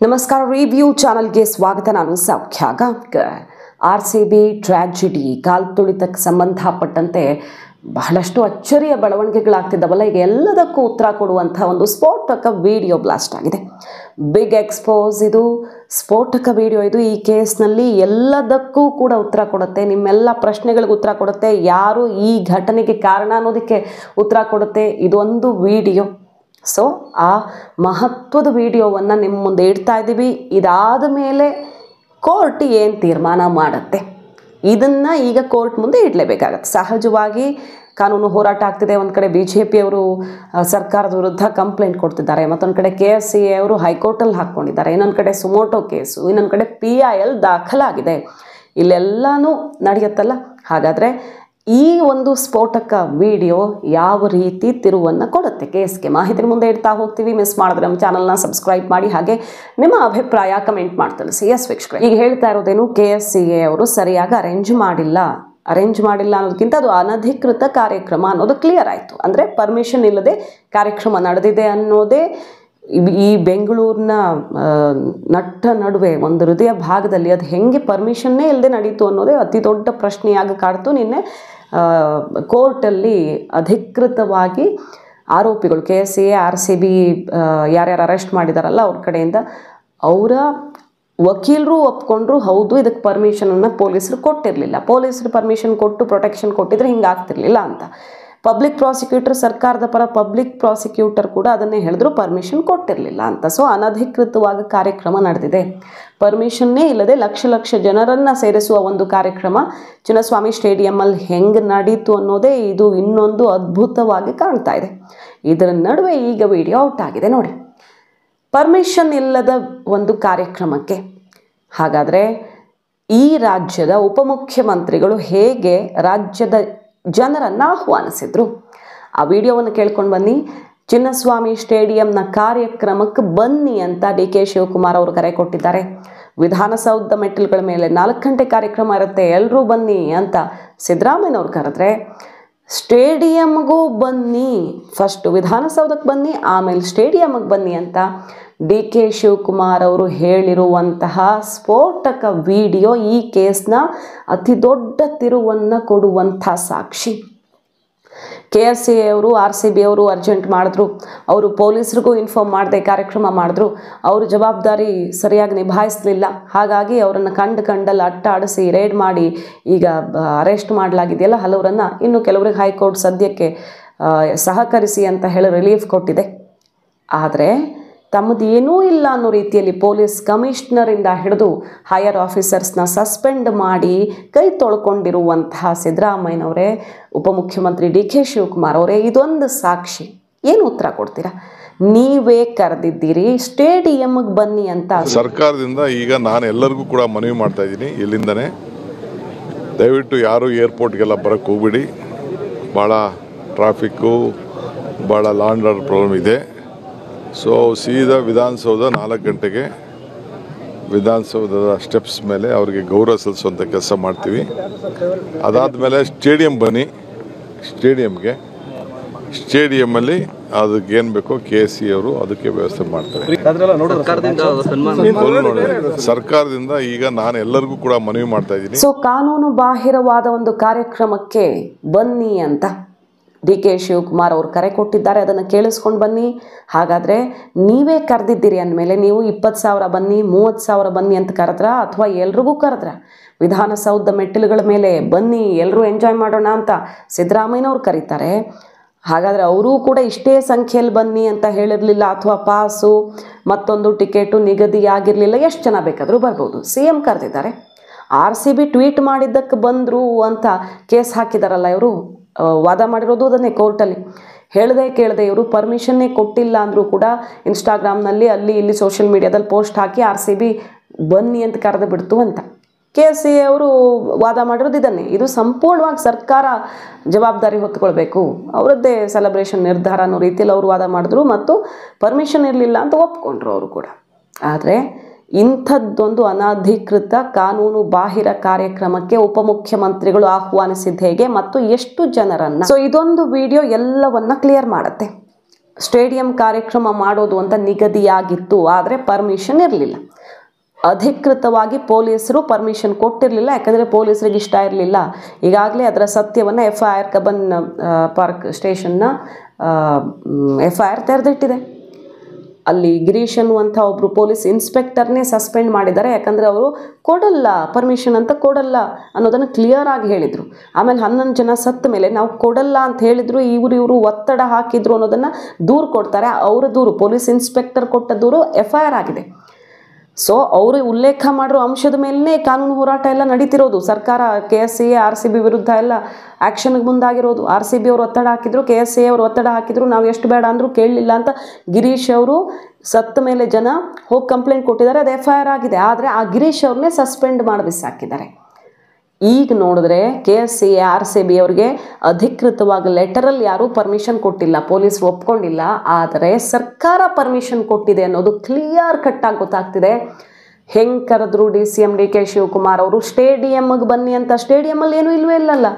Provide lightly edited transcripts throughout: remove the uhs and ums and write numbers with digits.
ನಮಸ್ಕಾರ ರಿವ್ಯೂ ಚಾನಲ್ಗೆ ಸ್ವಾಗತ. ನಾನು ಸೌಖ್ಯ ಗಾಂವ್ಕರ್. ಆರ್ಸಿಬಿ ಟ್ರಾಜಿಡಿ ಕಾಲ್ತುಳಿತಕ್ಕೆ ಸಂಬಂಧಪಟ್ಟಂತೆ ಬಹಳಷ್ಟು ಅಚ್ಚರಿಯ ಬೆಳವಣಿಗೆಗಳಾಗ್ತಿದ್ದವಲ್ಲ, ಈಗ ಎಲ್ಲದಕ್ಕೂ ಉತ್ತರ ಕೊಡುವಂಥ ಒಂದು ಸ್ಫೋಟಕ ವಿಡಿಯೋ ಬ್ಲಾಸ್ಟ್ ಆಗಿದೆ. ಬಿಗ್ ಎಕ್ಸ್ಪೋಸ್ ಇದು, ಸ್ಫೋಟಕ ವಿಡಿಯೋ ಇದು. ಈ ಕೇಸ್ನಲ್ಲಿ ಎಲ್ಲದಕ್ಕೂ ಕೂಡ ಉತ್ತರ ಕೊಡುತ್ತೆ, ನಿಮ್ಮೆಲ್ಲ ಪ್ರಶ್ನೆಗಳಿಗೆ ಉತ್ತರ ಕೊಡುತ್ತೆ, ಯಾರು ಈ ಘಟನೆಗೆ ಕಾರಣ ಅನ್ನೋದಕ್ಕೆ ಉತ್ತರ ಕೊಡುತ್ತೆ ಇದೊಂದು ವಿಡಿಯೋ. ಸೊ ಆ ಮಹತ್ವದ ವಿಡಿಯೋವನ್ನು ನಿಮ್ಮ ಮುಂದೆ ಇಡ್ತಾ ಇದ್ದೀವಿ. ಇದಾದ ಮೇಲೆ ಕೋರ್ಟ್ ಏನು ತೀರ್ಮಾನ ಮಾಡುತ್ತೆ ಇದನ್ನು ಈಗ ಕೋರ್ಟ್ ಮುಂದೆ ಇಡಲೇಬೇಕಾಗತ್ತೆ. ಸಹಜವಾಗಿ ಕಾನೂನು ಹೋರಾಟ ಆಗ್ತಿದೆ. ಒಂದು ಕಡೆ BJP ಅವರು ಸರ್ಕಾರದ ವಿರುದ್ಧ ಕಂಪ್ಲೇಂಟ್ ಕೊಡ್ತಿದ್ದಾರೆ, ಮತ್ತೊಂದು ಕಡೆ KSCA ಅವರು ಹೈಕೋರ್ಟಲ್ಲಿ ಹಾಕ್ಕೊಂಡಿದ್ದಾರೆ, ಇನ್ನೊಂದು ಕಡೆ ಸುಮೋಟೋ ಕೇಸು, ಇನ್ನೊಂದು ಕಡೆ PIL ದಾಖಲಾಗಿದೆ. ಇಲ್ಲೆಲ್ಲನೂ ನಡೆಯುತ್ತಲ್ಲ. ಹಾಗಾದರೆ ಈ ಒಂದು ಸ್ಫೋಟಕ ವಿಡಿಯೋ ಯಾವ ರೀತಿ ತಿರುವನ್ನು ಕೊಡುತ್ತೆ ಕೇಸ್ಗೆ ಮಾಹಿತಿ ಮುಂದೆ ಇಡ್ತಾ ಹೋಗ್ತೀವಿ. ಮಿಸ್ ಮಾಡಿದ್ರೆ ನಮ್ಮ ಚಾನಲ್ನ ಸಬ್ಸ್ಕ್ರೈಬ್ ಮಾಡಿ, ಹಾಗೆ ನಿಮ್ಮ ಅಭಿಪ್ರಾಯ ಕಮೆಂಟ್ ಮಾಡಿ ತಿಳಿಸಿ. ಎಸ್ ವೀಕ್ಷಕರೇ, ಈಗ ಹೇಳ್ತಾ ಇರೋದೇನು, KSCA ಅವರು ಸರಿಯಾಗಿ ಅರೇಂಜ್ ಮಾಡಿಲ್ಲ ಅನ್ನೋದಕ್ಕಿಂತ ಅದು ಅನಧಿಕೃತ ಕಾರ್ಯಕ್ರಮ ಅನ್ನೋದು ಕ್ಲಿಯರ್ ಆಯಿತು. ಅಂದರೆ ಪರ್ಮಿಷನ್ ಇಲ್ಲದೆ ಕಾರ್ಯಕ್ರಮ ನಡೆದಿದೆ ಅನ್ನೋದೇ ಈ ಬೆಂಗಳೂರಿನ ನಟ್ಟ ನಡುವೆ ಒಂದು ಹೃದಯ ಭಾಗದಲ್ಲಿ ಅದು ಹೆಂಗೆ ಪರ್ಮಿಷನ್ನೇ ಇಲ್ಲದೆ ನಡೀತು ಅನ್ನೋದೇ ಅತಿ ದೊಡ್ಡ ಪ್ರಶ್ನೆಯಾಗಿ ಕಾಡ್ತು. ನಿನ್ನೆ ಕೋರ್ಟಲ್ಲಿ ಅಧಿಕೃತವಾಗಿ ಆರೋಪಿಗಳು KSCA RCB ಯಾರ್ಯಾರು ಅರೆಸ್ಟ್ ಮಾಡಿದಾರಲ್ಲ ಅವ್ರ ಕಡೆಯಿಂದ ಅವರ ವಕೀಲರು ಒಪ್ಕೊಂಡ್ರು, ಹೌದು ಇದಕ್ಕೆ ಪರ್ಮಿಷನನ್ನು ಪೊಲೀಸರು ಕೊಟ್ಟಿರಲಿಲ್ಲ, ಪೊಲೀಸರು ಪರ್ಮಿಷನ್ ಕೊಟ್ಟು ಪ್ರೊಟೆಕ್ಷನ್ ಕೊಟ್ಟಿದ್ರೆ ಹಿಂಗಾಗ್ತಿರ್ಲಿಲ್ಲ ಅಂತ. ಪಬ್ಲಿಕ್ ಪ್ರಾಸಿಕ್ಯೂಟರ್, ಸರ್ಕಾರದ ಪರ ಪಬ್ಲಿಕ್ ಪ್ರಾಸಿಕ್ಯೂಟರ್ ಕೂಡ ಅದನ್ನೇ ಹೇಳಿದ್ರು, ಪರ್ಮಿಷನ್ ಕೊಟ್ಟಿರಲಿಲ್ಲ ಅಂತ. ಸೊ ಅನಧಿಕೃತವಾಗಿ ಕಾರ್ಯಕ್ರಮ ನಡೆದಿದೆ. ಪರ್ಮಿಷನ್ನೇ ಇಲ್ಲದೆ ಲಕ್ಷ ಲಕ್ಷ ಜನರನ್ನು ಸೇರಿಸುವ ಒಂದು ಕಾರ್ಯಕ್ರಮ ಚಿನ್ನಸ್ವಾಮಿ ಸ್ಟೇಡಿಯಮ್ಮಲ್ಲಿ ಹೆಂಗೆ ನಡೀತು ಅನ್ನೋದೇ ಇದು ಇನ್ನೊಂದು ಅದ್ಭುತವಾಗಿ ಕಾಣ್ತಾ ಇದೆ. ಇದರ ನಡುವೆ ಈಗ ವಿಡಿಯೋ ಔಟ್ ಆಗಿದೆ ನೋಡಿ. ಪರ್ಮಿಷನ್ ಇಲ್ಲದ ಒಂದು ಕಾರ್ಯಕ್ರಮಕ್ಕೆ ಹಾಗಾದರೆ ಈ ರಾಜ್ಯದ ಉಪಮುಖ್ಯಮಂತ್ರಿಗಳು ಹೇಗೆ ರಾಜ್ಯದ ಜನರನ್ನು ಆಹ್ವಾನಿಸಿದ್ರು ಆ ವಿಡಿಯೋವನ್ನು ಕೇಳ್ಕೊಂಡು ಬನ್ನಿ. ಚಿನ್ನಸ್ವಾಮಿ ಸ್ಟೇಡಿಯಂನ ಕಾರ್ಯಕ್ರಮಕ್ಕೆ ಬನ್ನಿ ಅಂತ DK ಶಿವಕುಮಾರ್ ಅವರು ಕರೆ ಕೊಟ್ಟಿದ್ದಾರೆ. ವಿಧಾನಸೌಧ ಮೆಟ್ಟಿಲುಗಳ ಮೇಲೆ 4 ಗಂಟೆ ಕಾರ್ಯಕ್ರಮ ಇರುತ್ತೆ, ಎಲ್ಲರೂ ಬನ್ನಿ ಅಂತ ಸಿದ್ದರಾಮಯ್ಯನವ್ರು ಕರೆದ್ರೆ, ಸ್ಟೇಡಿಯಮ್ಗೂ ಬನ್ನಿ, ಫಸ್ಟ್ ವಿಧಾನಸೌಧಕ್ಕೆ ಬನ್ನಿ ಆಮೇಲೆ ಸ್ಟೇಡಿಯಮ್ಗೆ ಬನ್ನಿ ಅಂತ DK ಶಿವಕುಮಾರ್ ಅವರು ಹೇಳಿರುವಂತಹ ಸ್ಫೋಟಕ ವಿಡಿಯೋ ಈ ಕೇಸ್ನ ಅತಿ ದೊಡ್ಡ ತಿರುವನ್ನು ಕೊಡುವಂಥ ಸಾಕ್ಷಿ. KSCA ಅವರು RCB ಅವರು ಅರ್ಜೆಂಟ್ ಮಾಡಿದ್ರು, ಅವರು ಪೊಲೀಸರಿಗೂ ಇನ್ಫಾರ್ಮ್ ಮಾಡದೆ ಕಾರ್ಯಕ್ರಮ ಮಾಡಿದ್ರು, ಅವರು ಜವಾಬ್ದಾರಿ ಸರಿಯಾಗಿ ನಿಭಾಯಿಸಲಿಲ್ಲ. ಹಾಗಾಗಿ ಅವರನ್ನು ಕಂಡಲ್ಲಿ ಅಟ್ಟಾಡಿಸಿ ರೇಡ್ ಮಾಡಿ ಈಗ ಅರೆಸ್ಟ್ ಮಾಡಲಾಗಿದೆಯಲ್ಲ ಹಲವರನ್ನು. ಇನ್ನು ಕೆಲವರಿಗೆ ಹೈಕೋರ್ಟ್ ಸದ್ಯಕ್ಕೆ ಸಹಕರಿಸಿ ಅಂತ ಹೇಳಿ ರಿಲೀಫ್ ಕೊಟ್ಟಿದೆ. ಆದರೆ ತಮ್ಮದು ಏನೂ ಇಲ್ಲ ಅನ್ನೋ ರೀತಿಯಲ್ಲಿ ಪೊಲೀಸ್ ಕಮಿಷನರಿಂದ ಹಿಡಿದು ಹೈಯರ್ ಆಫೀಸರ್ಸ್ನ ಸಸ್ಪೆಂಡ್ ಮಾಡಿ ಕೈ ತೊಳ್ಕೊಂಡಿರುವಂತಹ ಸಿದ್ದರಾಮಯ್ಯನವರೇ, ಉಪಮುಖ್ಯಮಂತ್ರಿ DK ಶಿವಕುಮಾರ್ ಅವರೇ, ಇದೊಂದು ಸಾಕ್ಷಿ. ಏನು ಉತ್ತರ ಕೊಡ್ತೀರಾ? ನೀವೇ ಕರೆದಿದ್ದೀರಿ, ಸ್ಟೇಡಿಯಮ್ಗೆ ಬನ್ನಿ ಅಂತ ಸರ್ಕಾರದಿಂದ ಈಗ ನಾನು ಎಲ್ಲರಿಗೂ ಕೂಡ ಮನವಿ ಮಾಡ್ತಾ ಇದ್ದೀನಿ. ಇಲ್ಲಿಂದನೇ ದಯವಿಟ್ಟು ಯಾರು ಏರ್ಪೋರ್ಟ್ಗೆಲ್ಲ ಬರೋಕ್ಕೆ ಹೋಗ್ಬಿಡಿ. ಭಾಳ ಟ್ರಾಫಿಕ್ಕು, ಭಾಳ ಲಾ ಆ್ಯಂಡ್ ಆರ್ಡರ್ ಪ್ರಾಬ್ಲಮ್ ಇದೆ. ಸೊ ಸೀದಾ ವಿಧಾನಸೌಧ 4 ಗಂಟೆಗೆ ವಿಧಾನಸೌಧದ ಸ್ಟೆಪ್ಸ್ ಮೇಲೆ ಅವರಿಗೆ ಗೌರವ ಸಲ್ಲಿಸುವಂಥ ಕೆಲಸ ಮಾಡ್ತೀವಿ. ಅದಾದಮೇಲೆ ಸ್ಟೇಡಿಯಂ ಬನ್ನಿ, ಸ್ಟೇಡಿಯಮ್ಮಲ್ಲಿ ಅದಕ್ಕೆ ಏನು ಬೇಕೋ KSCA ಅವರು ಅದಕ್ಕೆ ವ್ಯವಸ್ಥೆ ಮಾಡ್ತಾರೆ. ಸರ್ಕಾರದಿಂದ ಈಗ ನಾನು ಎಲ್ಲರಿಗೂ ಕೂಡ ಮನವಿ ಮಾಡ್ತಾ ಇದ್ದೀನಿ. ಸೊ ಕಾನೂನು ಬಾಹಿರವಾದ ಒಂದು ಕಾರ್ಯಕ್ರಮಕ್ಕೆ ಬನ್ನಿ ಅಂತ DK ಶಿವಕುಮಾರ್ ಅವರು ಕರೆ ಕೊಟ್ಟಿದ್ದಾರೆ. ಅದನ್ನು ಕೇಳಿಸ್ಕೊಂಡು ಬನ್ನಿ. ಹಾಗಾದರೆ ನೀವೇ ಕರೆದಿದ್ದೀರಿ ಅಂದಮೇಲೆ ನೀವು 20,000 ಬನ್ನಿ, 30,000 ಬನ್ನಿ ಅಂತ ಕರೆದ್ರ ಅಥವಾ ಎಲ್ರಿಗೂ ಕರೆದ್ರ? ವಿಧಾನಸೌಧ ಮೆಟ್ಟಿಲುಗಳ ಮೇಲೆ ಬನ್ನಿ, ಎಲ್ಲರೂ ಎಂಜಾಯ್ ಮಾಡೋಣ ಅಂತ ಸಿದ್ದರಾಮಯ್ಯನವ್ರು ಕರೀತಾರೆ. ಹಾಗಾದರೆ ಅವರೂ ಕೂಡ ಇಷ್ಟೇ ಸಂಖ್ಯೆಯಲ್ಲಿ ಬನ್ನಿ ಅಂತ ಹೇಳಿರಲಿಲ್ಲ, ಅಥವಾ ಪಾಸು ಮತ್ತೊಂದು ಟಿಕೆಟು ನಿಗದಿಯಾಗಿರಲಿಲ್ಲ, ಎಷ್ಟು ಜನ ಬೇಕಾದರೂ ಬರ್ಬೋದು. CM ಕರೆದಿದ್ದಾರೆ. RCB ಟ್ವೀಟ್ ಮಾಡಿದ್ದಕ್ಕೆ ಬಂದರು ಅಂತ ಕೇಸ್ ಹಾಕಿದಾರಲ್ಲ ಇವರು, ವಾದ ಮಾಡಿರೋದು ಅದನ್ನೇ ಕೋರ್ಟಲ್ಲಿ. ಕೇಳದೆ ಇವರು ಪರ್ಮಿಷನ್ನೇ ಕೊಟ್ಟಿಲ್ಲ ಅಂದರೂ ಕೂಡ ಇನ್ಸ್ಟಾಗ್ರಾಮ್ನಲ್ಲಿ ಅಲ್ಲಿ ಇಲ್ಲಿ ಸೋಷಿಯಲ್ ಮೀಡಿಯಾದಲ್ಲಿ ಪೋಸ್ಟ್ ಹಾಕಿ RCB ಬನ್ನಿ ಅಂತ ಕರೆದು ಬಿಡ್ತು ಅಂತ KSCA ಅವರು ವಾದ ಮಾಡಿರೋದು ಇದನ್ನೇ. ಇದು ಸಂಪೂರ್ಣವಾಗಿ ಸರ್ಕಾರ ಜವಾಬ್ದಾರಿ ಹೊತ್ಕೊಳ್ಬೇಕು, ಅವರದ್ದೇ ಸೆಲೆಬ್ರೇಷನ್ ನಿರ್ಧಾರ ಅನ್ನೋ ರೀತಿಯಲ್ಲಿ ಅವರು ವಾದ ಮಾಡಿದ್ರು ಮತ್ತು ಪರ್ಮಿಷನ್ ಇರಲಿಲ್ಲ ಅಂತ ಒಪ್ಕೊಂಡ್ರು ಅವರು ಕೂಡ. ಆದರೆ ಇಂಥದ್ದೊಂದು ಅನಧಿಕೃತ ಕಾನೂನು ಬಾಹಿರ ಕಾರ್ಯಕ್ರಮಕ್ಕೆ ಉಪಮುಖ್ಯಮಂತ್ರಿಗಳು ಆಹ್ವಾನಿಸಿದ ಹೇಗೆ ಮತ್ತು ಎಷ್ಟು ಜನರನ್ನ? ಸೊ ಇದೊಂದು ವಿಡಿಯೋ ಎಲ್ಲವನ್ನ ಕ್ಲಿಯರ್ ಮಾಡುತ್ತೆ. ಸ್ಟೇಡಿಯಂ ಕಾರ್ಯಕ್ರಮ ಮಾಡೋದು ಅಂತ ನಿಗದಿಯಾಗಿತ್ತು. ಆದರೆ ಪರ್ಮಿಷನ್ ಇರಲಿಲ್ಲ. ಅಧಿಕೃತವಾಗಿ ಪೊಲೀಸರು ಪರ್ಮಿಷನ್ ಕೊಟ್ಟಿರಲಿಲ್ಲ. ಯಾಕಂದರೆ ಪೊಲೀಸರಿಗೆ ಇಷ್ಟ ಇರಲಿಲ್ಲ. ಈಗಾಗಲೇ ಅದರ ಸತ್ಯವನ್ನು FIR ಕಬ್ಬನ್ ಪಾರ್ಕ್ ಸ್ಟೇಷನ್ನ FIR ತೆರೆದಿಟ್ಟಿದೆ. ಅಲ್ಲಿ ಗಿರೀಶ್ ಅನ್ನುವಂಥ ಒಬ್ಬರು ಪೊಲೀಸ್ ಇನ್ಸ್ಪೆಕ್ಟರ್ನೇ ಸಸ್ಪೆಂಡ್ ಮಾಡಿದ್ದಾರೆ. ಯಾಕಂದರೆ ಅವರು ಕೊಡಲ್ಲ, ಪರ್ಮಿಷನ್ ಅಂತ ಕೊಡಲ್ಲ ಅನ್ನೋದನ್ನು ಕ್ಲಿಯರ್ ಆಗಿ ಹೇಳಿದರು. ಆಮೇಲೆ 11 ಜನ ಸತ್ತ ಮೇಲೆ ನಾವು ಕೊಡಲ್ಲ ಅಂತ ಹೇಳಿದ್ರು, ಇವರು ಒತ್ತಡ ಹಾಕಿದ್ರು ಅನ್ನೋದನ್ನು ದೂರು ಕೊಡ್ತಾರೆ. ಅವರ ದೂರು, ಪೊಲೀಸ್ ಇನ್ಸ್ಪೆಕ್ಟರ್ ಕೊಟ್ಟ ದೂರು FIR ಆಗಿದೆ. ಸೊ ಅವರು ಉಲ್ಲೇಖ ಮಾಡಿರೋ ಅಂಶದ ಮೇಲೇ ಕಾನೂನು ಹೋರಾಟ ಎಲ್ಲ ನಡೀತಿರೋದು. ಸರ್ಕಾರ KSCA RCB ವಿರುದ್ಧ ಎಲ್ಲ ಆ್ಯಕ್ಷನ್ಗೆ ಮುಂದಾಗಿರೋದು. RCB ಅವರು ಒತ್ತಡ ಹಾಕಿದ್ರು, KSCA ಅವರು ಒತ್ತಡ ಹಾಕಿದ್ರು, ನಾವು ಎಷ್ಟು ಬೇಡ ಅಂದರೂ ಕೇಳಲಿಲ್ಲ ಅಂತ ಗಿರೀಶ್ ಅವರು ಸತ್ತ ಮೇಲೆ ಜನ ಹೋಗಿ ಕಂಪ್ಲೇಂಟ್ ಕೊಟ್ಟಿದ್ದಾರೆ. ಅದು FIR ಆಗಿದೆ. ಆದರೆ ಆ ಗಿರೀಶ್ ಅವ್ರನ್ನೇ ಸಸ್ಪೆಂಡ್ ಮಾಡಿ ಬಿಸಾಕಿದ್ದಾರೆ. ಈಗ ನೋಡಿದ್ರೆ KSCA RCB ಅವ್ರಿಗೆ ಅಧಿಕೃತವಾಗಿ ಲೆಟರಲ್ಲಿ ಯಾರೂ ಪರ್ಮಿಷನ್ ಕೊಟ್ಟಿಲ್ಲ, ಪೊಲೀಸ್ ಒಪ್ಕೊಂಡಿಲ್ಲ. ಆದರೆ ಸರ್ಕಾರ ಪರ್ಮಿಷನ್ ಕೊಟ್ಟಿದೆ ಅನ್ನೋದು ಕ್ಲಿಯರ್ ಕಟ್ಟಾಗಿ ಗೊತ್ತಾಗ್ತಿದೆ. ಹೆಂಗೆ ಕರೆದ್ರು DCM DK ಶಿವಕುಮಾರ್ ಅವರು ಸ್ಟೇಡಿಯಮ್ಗೆ ಬನ್ನಿ ಅಂತ. ಸ್ಟೇಡಿಯಮಲ್ಲಿ ಏನೂ ಇಲ್ವೇ ಇಲ್ಲಲ್ಲ,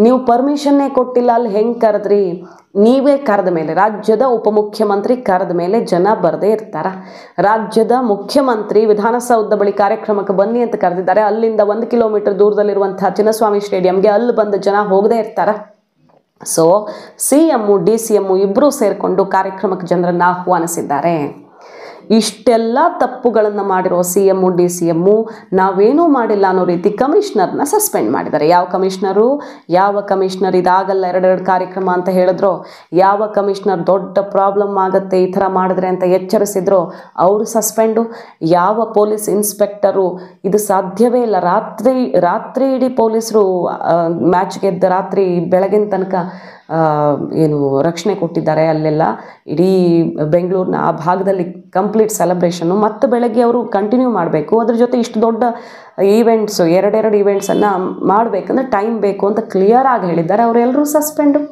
ನೀವು ಪರ್ಮಿಷನ್ನೇ ಕೊಟ್ಟಿಲ್ಲ. ಅಲ್ಲಿ ಹೆಂಗೆ ಕರೆದ್ರಿ? ನೀವೇ ಕರೆದ ಮೇಲೆ, ರಾಜ್ಯದ ಉಪಮುಖ್ಯಮಂತ್ರಿ ಕರೆದ ಮೇಲೆ ಜನ ಬರದೇ ಇರ್ತಾರ? ರಾಜ್ಯದ ಮುಖ್ಯಮಂತ್ರಿ ವಿಧಾನಸೌಧ ಬಳಿ ಕಾರ್ಯಕ್ರಮಕ್ಕೆ ಬನ್ನಿ ಅಂತ ಕರೆದಿದ್ದಾರೆ. ಅಲ್ಲಿಂದ 1 ಕಿಲೋಮೀಟರ್ ದೂರದಲ್ಲಿರುವಂಥ ಚಿನ್ನಸ್ವಾಮಿ ಸ್ಟೇಡಿಯಂಗೆ ಅಲ್ಲಿ ಬಂದ ಜನ ಹೋಗದೇ ಇರ್ತಾರ? ಸೊ CM DCM ಇಬ್ಬರೂ ಸೇರಿಕೊಂಡು ಕಾರ್ಯಕ್ರಮಕ್ಕೆ ಜನರನ್ನು ಆಹ್ವಾನಿಸಿದ್ದಾರೆ. ಇಷ್ಟೆಲ್ಲ ತಪ್ಪುಗಳನ್ನು ಮಾಡಿರೋ CM DCM ನಾವೇನೂ ಮಾಡಿಲ್ಲ ಅನ್ನೋ ರೀತಿ ಕಮಿಷನರ್ನ ಸಸ್ಪೆಂಡ್ ಮಾಡಿದ್ದಾರೆ. ಯಾವ ಕಮಿಷನರ್ ಇದಾಗಲ್ಲ 2 ಕಾರ್ಯಕ್ರಮ ಅಂತ ಹೇಳಿದ್ರು, ಯಾವ ಕಮಿಷನರ್ ದೊಡ್ಡ ಪ್ರಾಬ್ಲಮ್ ಆಗುತ್ತೆ ಈ ಥರ ಮಾಡಿದ್ರೆ ಅಂತ ಎಚ್ಚರಿಸಿದ್ರು, ಅವರು ಸಸ್ಪೆಂಡು. ಯಾವ ಪೊಲೀಸ್ ಇನ್ಸ್ಪೆಕ್ಟರು ಇದು ಸಾಧ್ಯವೇ ಇಲ್ಲ, ರಾತ್ರಿ ಇಡೀ ಪೊಲೀಸರು ಮ್ಯಾಚ್ ಗೆದ್ದ ರಾತ್ರಿ ಬೆಳಗಿನ ತನಕ ಏನು ರಕ್ಷಣೆ ಕೊಟ್ಟಿದ್ದಾರೆ. ಅಲ್ಲೆಲ್ಲ ಇಡೀ ಬೆಂಗಳೂರಿನ ಆ ಭಾಗದಲ್ಲಿ ಕಂಪ್ಲೀಟ್ ಸೆಲೆಬ್ರೇಷನ್ನು, ಮತ್ತು ಬೆಳಗ್ಗೆ ಅವರು ಕಂಟಿನ್ಯೂ ಮಾಡಬೇಕು. ಅದ್ರ ಜೊತೆ ಇಷ್ಟು ದೊಡ್ಡ ಈವೆಂಟ್ಸು, 2 ಈವೆಂಟ್ಸನ್ನು ಮಾಡಬೇಕಂದ್ರೆ ಟೈಮ್ ಬೇಕು ಅಂತ ಕ್ಲಿಯರ್ ಆಗಿ ಹೇಳಿದ್ದಾರೆ. ಅವರೆಲ್ಲರೂ ಸಸ್ಪೆಂಡು.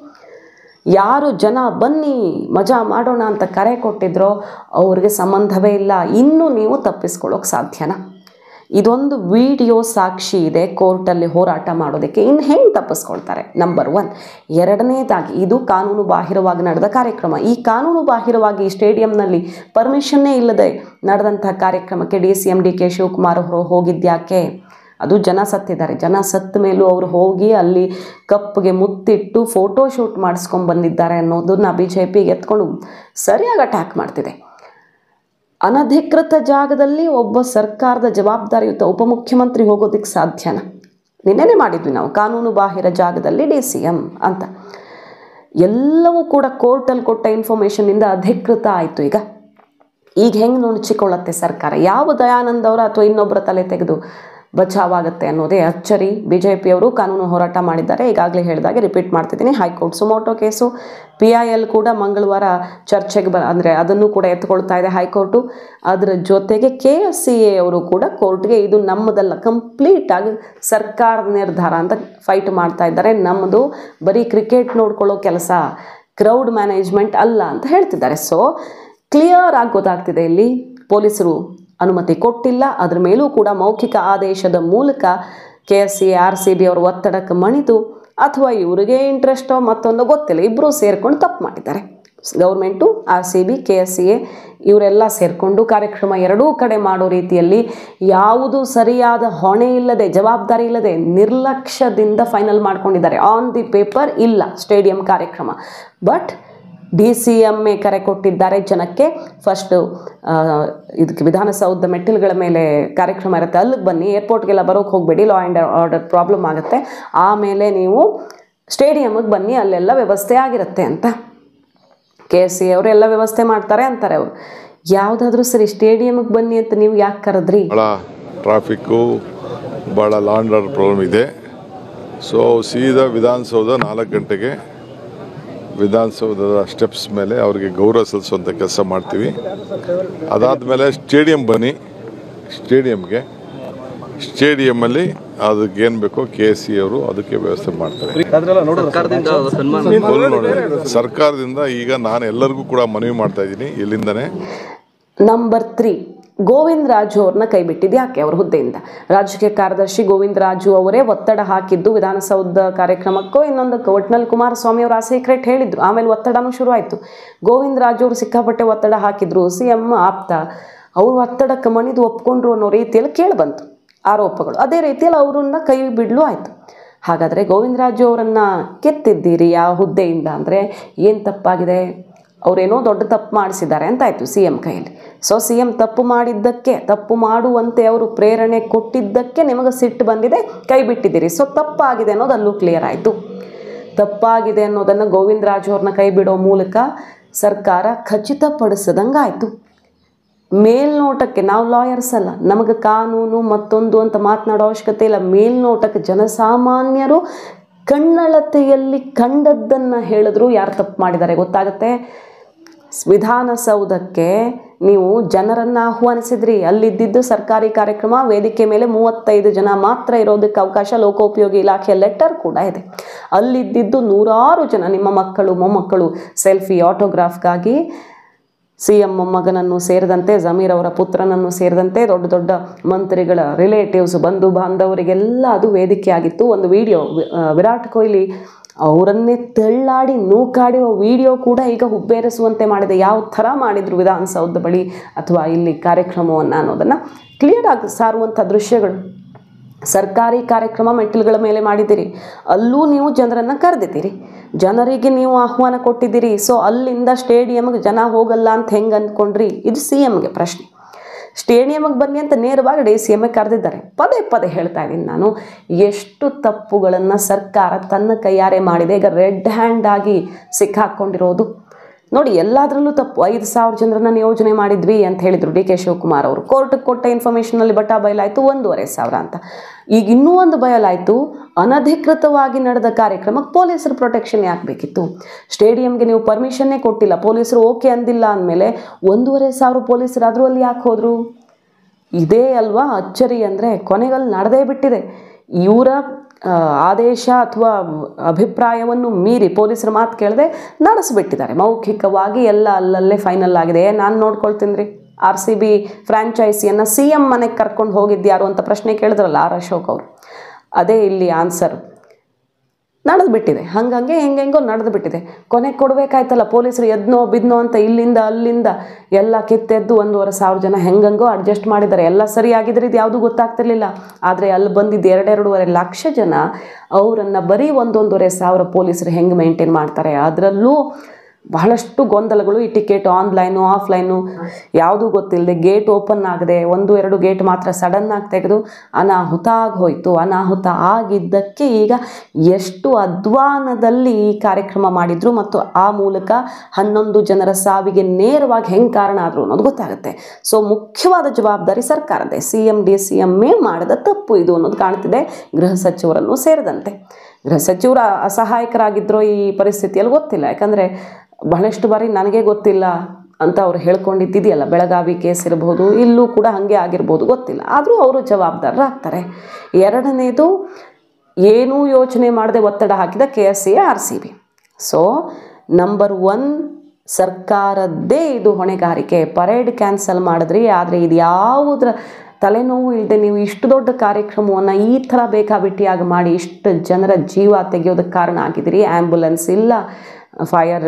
ಯಾರು ಜನ ಬನ್ನಿ ಮಜಾ ಮಾಡೋಣ ಅಂತ ಕರೆ ಕೊಟ್ಟಿದ್ರೋ ಅವ್ರಿಗೆ ಸಂಬಂಧವೇ ಇಲ್ಲ. ಇನ್ನೂ ನೀವು ತಪ್ಪಿಸ್ಕೊಳ್ಳೋಕೆ ಸಾಧ್ಯನಾ? ಇದೊಂದು ವಿಡಿಯೋ ಸಾಕ್ಷಿ ಇದೆ ಕೋರ್ಟಲ್ಲಿ ಹೋರಾಟ ಮಾಡೋದಕ್ಕೆ. ಇನ್ನು ಹೆಂಗೆ ತಪ್ಪಿಸ್ಕೊಳ್ತಾರೆ? ನಂಬರ್ 1. ಎರಡನೇದಾಗಿ ಇದು ಕಾನೂನು ಬಾಹಿರವಾಗಿ ನಡೆದ ಕಾರ್ಯಕ್ರಮ. ಈ ಕಾನೂನು ಬಾಹಿರವಾಗಿ ಸ್ಟೇಡಿಯಂನಲ್ಲಿ ಪರ್ಮಿಷನ್ನೇ ಇಲ್ಲದೆ ನಡೆದಂಥ ಕಾರ್ಯಕ್ರಮಕ್ಕೆ DCM DK ಶಿವಕುಮಾರ್ ಅವರು ಹೋಗಿದ್ಯಾಕೆ? ಅದು ಜನ ಸತ್ತಿದ್ದಾರೆ. ಜನ ಸತ್ತ ಮೇಲೂ ಅವರು ಹೋಗಿ ಅಲ್ಲಿ ಕಪ್ಪಿಗೆ ಮುತ್ತಿಟ್ಟು ಫೋಟೋ ಶೂಟ್ ಮಾಡಿಸ್ಕೊಂಡು ಬಂದಿದ್ದಾರೆ ಅನ್ನೋದನ್ನ BJP ಎತ್ಕೊಂಡು ಸರಿಯಾಗಿ ಅಟ್ಯಾಕ್ ಮಾಡ್ತಿದೆ. ಅನಧಿಕೃತ ಜಾಗದಲ್ಲಿ ಒಬ್ಬ ಸರ್ಕಾರದ ಜವಾಬ್ದಾರಿಯುತ ಉಪಮುಖ್ಯಮಂತ್ರಿ ಹೋಗೋದಕ್ಕೆ ಸಾಧ್ಯನಾ? ನಿನ್ನೆನೇ ಮಾಡಿದ್ವಿ ನಾವು ಕಾನೂನು ಬಾಹಿರ ಜಾಗದಲ್ಲಿ DCM ಅಂತ. ಎಲ್ಲವೂ ಕೂಡ ಕೋರ್ಟಲ್ಲಿ ಕೊಟ್ಟ ಇನ್ಫಾರ್ಮೇಷನ್ನಿಂದ ಅಧಿಕೃತ ಆಯಿತು. ಈಗ ಹೆಂಗೆ ನುಣಚಿಕೊಳ್ಳುತ್ತೆ ಸರ್ಕಾರ? ಯಾವ ದಯಾನಂದ್ ಅವರ ಅಥವಾ ಇನ್ನೊಬ್ಬರ ತಲೆ ತೆಗೆದು ಬಚಾವಾಗುತ್ತೆ ಅನ್ನೋದೇ ಅಚ್ಚರಿ. BJPಯವರು ಕಾನೂನು ಹೋರಾಟ ಮಾಡಿದ್ದಾರೆ. ಈಗಾಗಲೇ ಹೇಳಿದಾಗೆ ರಿಪೀಟ್ ಮಾಡ್ತಿದ್ದೀನಿ. ಹೈಕೋರ್ಟ್ ಸುಮೋಟೋ ಕೇಸು, PIL ಕೂಡ ಮಂಗಳವಾರ ಚರ್ಚೆಗೆ ಅಂದರೆ ಅದನ್ನು ಕೂಡ ಎತ್ಕೊಳ್ತಾ ಇದೆ ಹೈಕೋರ್ಟು. ಅದರ ಜೊತೆಗೆ KSCA ಅವರು ಕೂಡ ಕೋರ್ಟ್ಗೆ ಇದು ನಮ್ಮದಲ್ಲ, ಕಂಪ್ಲೀಟಾಗಿ ಸರ್ಕಾರದ ನಿರ್ಧಾರ ಅಂತ ಫೈಟ್ ಮಾಡ್ತಾ ಇದ್ದಾರೆ. ನಮ್ಮದು ಬರೀ ಕ್ರಿಕೆಟ್ ನೋಡ್ಕೊಳ್ಳೋ ಕೆಲಸ, ಕ್ರೌಡ್ ಮ್ಯಾನೇಜ್ಮೆಂಟ್ ಅಲ್ಲ ಅಂತ ಹೇಳ್ತಿದ್ದಾರೆ. ಸೊ ಕ್ಲಿಯರ್ ಆಗಿ ಗೊತ್ತಾಗ್ತಿದೆ ಇಲ್ಲಿ ಪೊಲೀಸರು ಅನುಮತಿ ಕೊಟ್ಟಿಲ್ಲ. ಅದರ ಮೇಲೂ ಕೂಡ ಮೌಖಿಕ ಆದೇಶದ ಮೂಲಕ KSCA RCB ಅವರು ಒತ್ತಡಕ್ಕೆ ಮಣಿದು, ಅಥವಾ ಇವರಿಗೆ ಇಂಟ್ರೆಸ್ಟೋ ಮತ್ತೊಂದು ಗೊತ್ತಿಲ್ಲ, ಇಬ್ಬರೂ ಸೇರಿಕೊಂಡು ತಪ್ಪು ಮಾಡಿದ್ದಾರೆ. ಗೌರ್ಮೆಂಟು, RCB, KSCA ಇವರೆಲ್ಲ ಸೇರಿಕೊಂಡು ಕಾರ್ಯಕ್ರಮ ಎರಡೂ ಕಡೆ ಮಾಡೋ ರೀತಿಯಲ್ಲಿ ಯಾವುದೂ ಸರಿಯಾದ ಹೊಣೆ ಇಲ್ಲದೆ, ಜವಾಬ್ದಾರಿ ಇಲ್ಲದೆ, ನಿರ್ಲಕ್ಷ್ಯದಿಂದ ಫೈನಲ್ ಮಾಡ್ಕೊಂಡಿದ್ದಾರೆ. ಆನ್ ದಿ ಪೇಪರ್ ಇಲ್ಲ ಸ್ಟೇಡಿಯಂ ಕಾರ್ಯಕ್ರಮ, ಬಟ್ DCM ಕರೆ ಕೊಟ್ಟಿದ್ದಾರೆ ಜನಕ್ಕೆ. ಫಸ್ಟು ಇದಕ್ಕೆ ವಿಧಾನಸೌಧ ಮೆಟ್ಟಿಲುಗಳ ಮೇಲೆ ಕಾರ್ಯಕ್ರಮ ಇರುತ್ತೆ, ಅಲ್ಲಿಗೆ ಬನ್ನಿ, ಏರ್ಪೋರ್ಟ್ಗೆಲ್ಲ ಬರೋಕ್ಕೆ ಹೋಗಬೇಡಿ, ಲಾ ಆ್ಯಂಡ್ ಆರ್ಡರ್ ಪ್ರಾಬ್ಲಮ್ ಆಗುತ್ತೆ, ಆಮೇಲೆ ನೀವು ಸ್ಟೇಡಿಯಮ್ಗೆ ಬನ್ನಿ, ಅಲ್ಲೆಲ್ಲ ವ್ಯವಸ್ಥೆ ಆಗಿರುತ್ತೆ ಅಂತ. KSCA ಅವರು ಎಲ್ಲ ವ್ಯವಸ್ಥೆ ಮಾಡ್ತಾರೆ ಅಂತಾರೆ ಅವರು. ಯಾವುದಾದ್ರೂ ಸರಿ ಸ್ಟೇಡಿಯಮ್ಗೆ ಬನ್ನಿ ಅಂತ ನೀವು ಯಾಕೆ ಕರೆದ್ರಿ? ಭಾಳ ಟ್ರಾಫಿಕ್ಕು, ಭಾಳ ಲಾ ಆ್ಯಂಡ್ ಆರ್ಡರ್ ಪ್ರಾಬ್ಲಮ್ ಇದೆ. ಸೊ ಸೀದಾ ವಿಧಾನಸೌಧ 4 ಗಂಟೆಗೆ ವಿಧಾನಸೌಧದ ಸ್ಟೆಪ್ಸ್ ಮೇಲೆ ಅವರಿಗೆ ಗೌರವ ಸಲ್ಲಿಸುವಂಥ ಕೆಲಸ ಮಾಡ್ತೀವಿ. ಅದಾದಮೇಲೆ ಸ್ಟೇಡಿಯಂ ಬನ್ನಿ, ಸ್ಟೇಡಿಯಮ್ಮಲ್ಲಿ ಅದಕ್ಕೇನು ಬೇಕೋ KSCA ಅವರು ಅದಕ್ಕೆ ವ್ಯವಸ್ಥೆ ಮಾಡ್ತಾರೆ. ಸರ್ಕಾರದಿಂದ ಈಗ ನಾನು ಎಲ್ಲರಿಗೂ ಕೂಡ ಮನವಿ ಮಾಡ್ತಾ ಇದ್ದೀನಿ ಇಲ್ಲಿಂದನೇ. ನಂಬರ್ 3, ಗೋವಿಂದ ರಾಜು ಅವ್ರನ್ನ ಕೈ ಬಿಟ್ಟಿದ್ದು ಯಾಕೆ ಅವ್ರ ಹುದ್ದೆಯಿಂದ? ರಾಜಕೀಯ ಕಾರ್ಯದರ್ಶಿ ಗೋವಿಂದ ರಾಜು ಅವರೇ ಒತ್ತಡ ಹಾಕಿದ್ದು ವಿಧಾನಸೌಧ ಕಾರ್ಯಕ್ರಮಕ್ಕೋ ಇನ್ನೊಂದಕ್ಕೆ. ಒಟ್ಟಿನಲ್ಲಿ ಕುಮಾರಸ್ವಾಮಿ ಅವರು ಆ ಸೀಕ್ರೆಟ್ ಹೇಳಿದ್ರು, ಆಮೇಲೆ ಒತ್ತಡನೂ ಶುರುವಾಯಿತು. ಗೋವಿಂದ ರಾಜು ಅವರು ಸಿಕ್ಕಾಪಟ್ಟೆ ಒತ್ತಡ ಹಾಕಿದ್ರು, CM ಆಪ್ತ, ಅವರು ಒತ್ತಡಕ್ಕೆ ಮಣಿದು ಒಪ್ಕೊಂಡ್ರು ಅನ್ನೋ ರೀತಿಯಲ್ಲಿ ಕೇಳಿಬಂತು ಆರೋಪಗಳು. ಅದೇ ರೀತಿಯಲ್ಲಿ ಅವರನ್ನ ಕೈ ಬಿಡಲು ಆಯಿತು. ಹಾಗಾದರೆ ಗೋವಿಂದ ರಾಜು ಅವರನ್ನು ಕೆತ್ತಿದ್ದೀರಿ ಆ ಹುದ್ದೆಯಿಂದ ಅಂದರೆ ಏನು ತಪ್ಪಾಗಿದೆ? ಅವರೇನೋ ದೊಡ್ಡ ತಪ್ಪು ಮಾಡಿಸಿದ್ದಾರೆ ಅಂತಾಯಿತು CM ಕೈಯಲ್ಲಿ. ಸೊ CM ತಪ್ಪು ಮಾಡಿದ್ದಕ್ಕೆ, ತಪ್ಪು ಮಾಡುವಂತೆ ಅವರು ಪ್ರೇರಣೆ ಕೊಟ್ಟಿದ್ದಕ್ಕೆ ನಿಮಗೆ ಸಿಟ್ಟು ಬಂದಿದೆ, ಕೈ ಬಿಟ್ಟಿದ್ದೀರಿ. ಸೊ ತಪ್ಪಾಗಿದೆ ಅನ್ನೋದು ಅಲ್ಲೂ ಕ್ಲಿಯರ್ ಆಯಿತು. ತಪ್ಪಾಗಿದೆ ಅನ್ನೋದನ್ನು ಗೋವಿಂದ ರಾಜು ಅವ್ರನ್ನ ಕೈ ಬಿಡೋ ಮೂಲಕ ಸರ್ಕಾರ ಖಚಿತಪಡಿಸಿದಂಗೆ ಆಯಿತು. ಮೇಲ್ನೋಟಕ್ಕೆ, ನಾವು ಲಾಯರ್ಸ್ ಅಲ್ಲ, ನಮಗೆ ಕಾನೂನು ಮತ್ತೊಂದು ಅಂತ ಮಾತನಾಡೋ ಅವಶ್ಯಕತೆ ಇಲ್ಲ. ಮೇಲ್ನೋಟಕ್ಕೆ ಜನಸಾಮಾನ್ಯರು ಕಣ್ಣಳತೆಯಲ್ಲಿ ಕಂಡದ್ದನ್ನು ಹೇಳಿದ್ರು ಯಾರು ತಪ್ಪು ಮಾಡಿದ್ದಾರೆ ಗೊತ್ತಾಗುತ್ತೆ. ವಿಧಾನಸೌಧಕ್ಕೆ ನೀವು ಜನರನ್ನು ಆಹ್ವಾನಿಸಿದ್ರಿ, ಅಲ್ಲಿದ್ದಿದ್ದು ಸರ್ಕಾರಿ ಕಾರ್ಯಕ್ರಮ, ವೇದಿಕೆ ಮೇಲೆ 35 ಜನ ಮಾತ್ರ ಇರೋದಕ್ಕೆ ಅವಕಾಶ, ಲೋಕೋಪಯೋಗಿ ಇಲಾಖೆಯ ಲೆಟರ್ ಕೂಡ ಇದೆ. ಅಲ್ಲಿದ್ದಿದ್ದು ನೂರಾರು ಜನ, ನಿಮ್ಮ ಮಕ್ಕಳು ಮೊಮ್ಮಕ್ಕಳು ಸೆಲ್ಫಿ ಆಟೋಗ್ರಾಫ್ಗಾಗಿ CM ಮೊಮ್ಮಗನನ್ನು ಸೇರಿದಂತೆ, ಜಮೀರ್ ಅವರ ಪುತ್ರನನ್ನು ಸೇರಿದಂತೆ ದೊಡ್ಡ ದೊಡ್ಡ ಮಂತ್ರಿಗಳ ರಿಲೇಟಿವ್ಸ್, ಬಂಧು ಬಾಂಧವರಿಗೆಲ್ಲ ಅದು ವೇದಿಕೆ ಆಗಿತ್ತು. ಒಂದು ವಿಡಿಯೋ, ವಿರಾಟ್ ಕೊಹ್ಲಿ ಅವರನ್ನೇ ತೆಳ್ಳಾಡಿ ನೂಕಾಡಿರೋ ವಿಡಿಯೋ ಕೂಡ ಈಗ ಹುಬ್ಬೇರಿಸುವಂತೆ ಮಾಡಿದೆ. ಯಾವ ಥರ ಮಾಡಿದ್ರು ವಿಧಾನಸೌಧ ಬಳಿ ಅಥವಾ ಇಲ್ಲಿ ಕಾರ್ಯಕ್ರಮವನ್ನು ಅನ್ನೋದನ್ನು ಕ್ಲಿಯರ್ ಆಗಿ ಸಾರುವಂಥ ದೃಶ್ಯಗಳು. ಸರ್ಕಾರಿ ಕಾರ್ಯಕ್ರಮ ಮೆಟ್ಟಿಲುಗಳ ಮೇಲೆ ಮಾಡಿದ್ದೀರಿ, ಅಲ್ಲೂ ನೀವು ಜನರನ್ನು ಕರೆದಿದ್ದೀರಿ, ಜನರಿಗೆ ನೀವು ಆಹ್ವಾನ ಕೊಟ್ಟಿದ್ದೀರಿ. ಸೊ ಅಲ್ಲಿಂದ ಸ್ಟೇಡಿಯಮ್ಗೆ ಜನ ಹೋಗಲ್ಲ ಅಂತ ಹೆಂಗೆ ಅಂದ್ಕೊಂಡ್ರಿ? ಇದು CMಗೆ ಪ್ರಶ್ನೆ. ಸ್ಟೇಡಿಯಮ್ಗೆ ಬನ್ನಿ ಅಂತ ನೇರವಾಗಿ DCM ಕರೆದಿದ್ದಾರೆ. ಪದೇ ಪದೇ ಹೇಳ್ತಾ ಇದ್ದೀನಿ ನಾನು, ಎಷ್ಟು ತಪ್ಪುಗಳನ್ನು ಸರ್ಕಾರ ತನ್ನ ಕೈಯಾರೆ ಮಾಡಿದೆ. ಈಗ ರೆಡ್ ಹ್ಯಾಂಡ್ ಆಗಿ ಸಿಕ್ಕಾಕ್ಕೊಂಡಿರೋದು ನೋಡಿ, ಎಲ್ಲದರಲ್ಲೂ ತಪ್ಪು. 5,000 ಜನರನ್ನು ನಿಯೋಜನೆ ಮಾಡಿದ್ವಿ ಅಂತ ಹೇಳಿದರು DK ಶಿವಕುಮಾರ್ ಅವರು. ಕೋರ್ಟ್ಗೆ ಕೊಟ್ಟ ಇನ್ಫಾರ್ಮೇಷನಲ್ಲಿ ಬಟಾ ಬಯಲಾಯಿತು 1,500 ಅಂತ. ಈಗ ಇನ್ನೂ ಒಂದು ಬಯಲಾಯಿತು, ಅನಧಿಕೃತವಾಗಿ ನಡೆದ ಕಾರ್ಯಕ್ರಮಕ್ಕೆ ಪೊಲೀಸರು ಪ್ರೊಟೆಕ್ಷನ್ ಯಾಕೆ ಬೇಕಿತ್ತು? ಸ್ಟೇಡಿಯಂಗೆ ನೀವು ಪರ್ಮಿಷನ್ನೇ ಕೊಟ್ಟಿಲ್ಲ, ಪೊಲೀಸರು ಓಕೆ ಅಂದಿಲ್ಲ ಅಂದಮೇಲೆ 1,500 ಪೊಲೀಸರಾದರೂ ಅಲ್ಲಿ ಯಾಕೆ ಹೋದರು? ಇದೇ ಅಲ್ವಾ ಅಚ್ಚರಿ ಅಂದರೆ, ಕೊನೆಗಲ್ಲಿ ನಡೆದೇ ಬಿಟ್ಟಿದೆ. ಇವರ ಆದೇಶ ಅಥವಾ ಅಭಿಪ್ರಾಯವನ್ನು ಮೀರಿ ಪೊಲೀಸರ ಮಾತು ಕೇಳದೆ ನಡೆಸಿಬಿಟ್ಟಿದ್ದಾರೆ. ಮೌಖಿಕವಾಗಿ ಎಲ್ಲ ಅಲ್ಲಲ್ಲೇ ಫೈನಲ್ ಆಗಿದೆ. ನಾನು ನೋಡ್ಕೊಳ್ತೀನಿ ರೀ, RCB ಫ್ರ್ಯಾಂಚೈಸಿಯನ್ನು CM ಮನೆಗೆ ಕರ್ಕೊಂಡು ಹೋಗಿದ್ಯಾರು ಅಂತ ಪ್ರಶ್ನೆ ಕೇಳಿದ್ರಲ್ಲ R ಅಶೋಕ್ ಅವರು, ಅದೇ ಇಲ್ಲಿ ಆನ್ಸರ್. ನಡೆದು ಬಿಟ್ಟಿದೆ, ಹಂಗಂಗೆ ಹೆಂಗೆಂಗೋ ನಡೆದು ಬಿಟ್ಟಿದೆ. ಕೊನೆಗೆ ಕೊಡಬೇಕಾಯ್ತಲ್ಲ, ಪೊಲೀಸರು ಎದ್ನೋ ಬಿದ್ನೋ ಅಂತ ಇಲ್ಲಿಂದ ಅಲ್ಲಿಂದ ಎಲ್ಲ ಕಿತ್ತೆದ್ದು 1,500 ಜನ ಹೆಂಗಂಗೋ ಅಡ್ಜಸ್ಟ್ ಮಾಡಿದ್ದಾರೆ. ಎಲ್ಲ ಸರಿಯಾಗಿದ್ರೆ ಇದು ಯಾವುದೂ ಗೊತ್ತಾಗ್ತಿರ್ಲಿಲ್ಲ. ಆದರೆ ಅಲ್ಲಿ ಬಂದಿದ್ದು 2-2.5 ಲಕ್ಷ ಜನ, ಅವರನ್ನು ಬರೀ 1,500 ಪೊಲೀಸರು ಹೆಂಗೆ ಮೇಂಟೈನ್ ಮಾಡ್ತಾರೆ? ಅದರಲ್ಲೂ ಬಹಳಷ್ಟು ಗೊಂದಲಗಳು. ಈ ಟಿಕೆಟ್ ಆನ್ಲೈನು ಆಫ್ಲೈನು ಯಾವುದೂ ಗೊತ್ತಿಲ್ಲದೆ, ಗೇಟ್ ಓಪನ್ ಆಗದೆ 1-2 ಗೇಟ್ ಮಾತ್ರ ಸಡನ್ನಾಗಿ ತೆಗೆದು ಅನಾಹುತ ಆಗೋಯ್ತು. ಅನಾಹುತ ಆಗಿದ್ದಕ್ಕೆ ಈಗ ಎಷ್ಟು ಅಧ್ವಾನದಲ್ಲಿ ಈ ಕಾರ್ಯಕ್ರಮ ಮಾಡಿದ್ರು ಮತ್ತು ಆ ಮೂಲಕ 11 ಜನರ ಸಾವಿಗೆ ನೇರವಾಗಿ ಹೆಂಗೆ ಕಾರಣ ಆದರು ಅನ್ನೋದು ಗೊತ್ತಾಗುತ್ತೆ. ಸೊ ಮುಖ್ಯವಾದ ಜವಾಬ್ದಾರಿ ಸರ್ಕಾರದೇ. CM DCM ಮಾಡಿದ ತಪ್ಪು ಇದು ಅನ್ನೋದು ಕಾಣ್ತಿದೆ, ಗೃಹ ಸಚಿವರನ್ನು ಸೇರಿದಂತೆ. ಗೃಹ ಸಚಿವರು ಅಸಹಾಯಕರಾಗಿದ್ರೋ ಈ ಪರಿಸ್ಥಿತಿಯಲ್ಲಿ ಗೊತ್ತಿಲ್ಲ. ಯಾಕಂದರೆ ಬಹಳಷ್ಟು ಬಾರಿ ನನಗೆ ಗೊತ್ತಿಲ್ಲ ಅಂತ ಅವ್ರು ಹೇಳ್ಕೊಂಡಿದ್ದಿದೆಯಲ್ಲ, ಬೆಳಗಾವಿ ಕೇಸ್ ಇರ್ಬೋದು, ಇಲ್ಲೂ ಕೂಡ ಹಾಗೆ ಆಗಿರ್ಬೋದು, ಗೊತ್ತಿಲ್ಲ. ಆದರೂ ಅವರು ಜವಾಬ್ದಾರರಾಗ್ತಾರೆ. ಎರಡನೇದು, ಏನೂ ಯೋಚನೆ ಮಾಡದೆ ಒತ್ತಡ ಹಾಕಿದ KSCA RCB. ಸೊ ನಂಬರ್ 1 ಸರ್ಕಾರದ್ದೇ ಇದು ಹೊಣೆಗಾರಿಕೆ. ಪರೇಡ್ ಕ್ಯಾನ್ಸಲ್ ಮಾಡಿದ್ರಿ, ಆದರೆ ಇದು ಯಾವುದರ ತಲೆನೋವು ಇಲ್ಲದೆ ನೀವು ಇಷ್ಟು ದೊಡ್ಡ ಕಾರ್ಯಕ್ರಮವನ್ನು ಈ ಥರ ಬೇಕಾಬಿಟ್ಟಿಯಾಗಿ ಮಾಡಿ ಇಷ್ಟು ಜನರ ಜೀವ ತೆಗೆಯೋದಕ್ಕೆ ಕಾರಣ ಆಗಿದ್ದೀರಿ. ಆ್ಯಂಬುಲೆನ್ಸ್ ಇಲ್ಲ, ಫೈರ್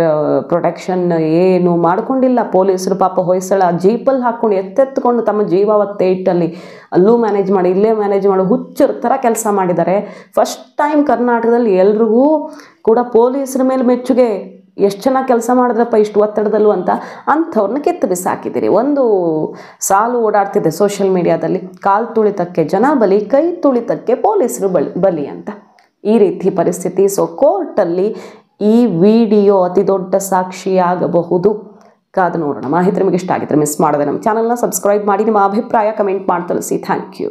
ಪ್ರೊಟೆಕ್ಷನ್ ಏನು ಮಾಡ್ಕೊಂಡಿಲ್ಲ. ಪೊಲೀಸರು ಪಾಪ ಹೊಯ್ಸಳ ಜೀಪಲ್ಲಿ ಹಾಕ್ಕೊಂಡು ಎತ್ತೆತ್ಕೊಂಡು ತಮ್ಮ ಜೀವಾವತ್ತೆ ಇಟ್ಟಲ್ಲಿ ಅಲ್ಲೂ ಮ್ಯಾನೇಜ್ ಮಾಡಿ ಇಲ್ಲೇ ಮ್ಯಾನೇಜ್ ಮಾಡಿ ಹುಚ್ಚರ ಥರ ಕೆಲಸ ಮಾಡಿದ್ದಾರೆ. ಫಸ್ಟ್ ಟೈಮ್ ಕರ್ನಾಟಕದಲ್ಲಿ ಎಲ್ರಿಗೂ ಕೂಡ ಪೊಲೀಸರ ಮೇಲೆ ಮೆಚ್ಚುಗೆ, ಎಷ್ಟು ಚೆನ್ನಾಗಿ ಕೆಲಸ ಮಾಡಿದ್ರಪ್ಪ ಇಷ್ಟು ಒತ್ತಡದಲ್ಲೂ ಅಂತ ಅಂಥವ್ರನ್ನ ಕೆತ್ತು ಬಿಸಾಕಿದ್ದೀರಿ. ಒಂದು ಸಾಲು ಓಡಾಡ್ತಿದೆ ಸೋಷಿಯಲ್ ಮೀಡಿಯಾದಲ್ಲಿ, ಕಾಲು ತುಳಿತಕ್ಕೆ ಜನ ಬಲಿ, ಕೈ ತುಳಿತಕ್ಕೆ ಪೊಲೀಸರು ಬಲಿ ಅಂತ. ಈ ರೀತಿ ಪರಿಸ್ಥಿತಿ. ಸೊ ಕೋರ್ಟಲ್ಲಿ ಈ ವಿಡಿಯೋ ಅತಿ ದೊಡ್ಡ ಸಾಕ್ಷಿಯಾಗಬಹುದು. ಕಾದು ನೋಡೋಣ. ಮಾಹಿತಿ ನಿಮಗೆ ಇಷ್ಟ ಆಗಿದ್ರೆ ಮಿಸ್ ಮಾಡದೆ ನಮ್ಮ ಚಾನಲ್ನ ಸಬ್ಸ್ಕ್ರೈಬ್ ಮಾಡಿ, ನಿಮ್ಮ ಅಭಿಪ್ರಾಯ ಕಮೆಂಟ್ ಮಾಡಿ ತಿಳಿಸಿ. Thank you.